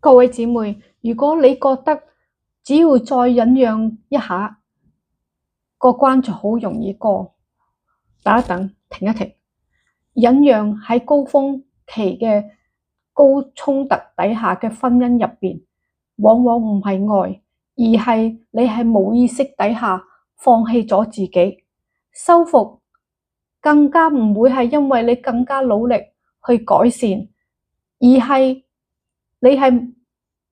各位姊妹，如果你覺得只要再忍讓一下，個關就好容易過，等一等，停一停。忍讓喺高峰期嘅高衝突底下嘅婚姻入邊，往往唔係愛，而係你係冇意識底下放棄咗自己。修復更加唔會係因為你更加努力去改善，而係你係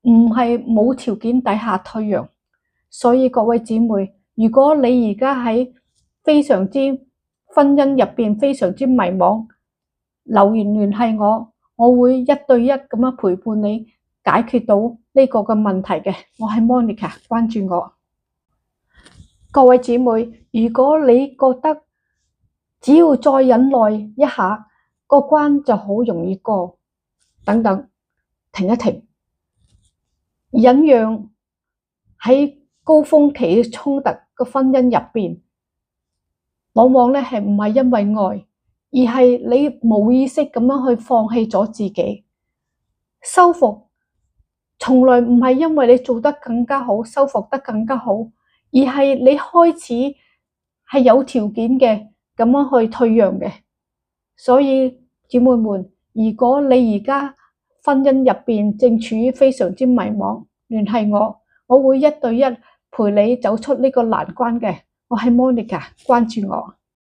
唔係冇條件底下退讓。所以各位姊妹，如果你而家喺非常之婚姻入邊非常之迷茫，留言聯繫我，我會一對一咁樣陪伴你解決到呢個嘅問題嘅。我係 Monica， 關注我。各位姊妹，如果你覺得只要再忍耐一下，個關就好容易過，等等，停一停。忍讓喺高峰期嘅衝突個婚姻入邊，往往咧係唔係因為愛，而係你冇意識咁樣去放棄咗自己。修復從來唔係因為你做得更加好，修復得更加好，而係你開始係有條件嘅咁樣去退讓嘅。所以姊妹們，如果你而家婚姻入邊正處於非常之迷茫，聯繫我，我會一對一陪你走出呢個難關嘅。我係 Monica， 關注我。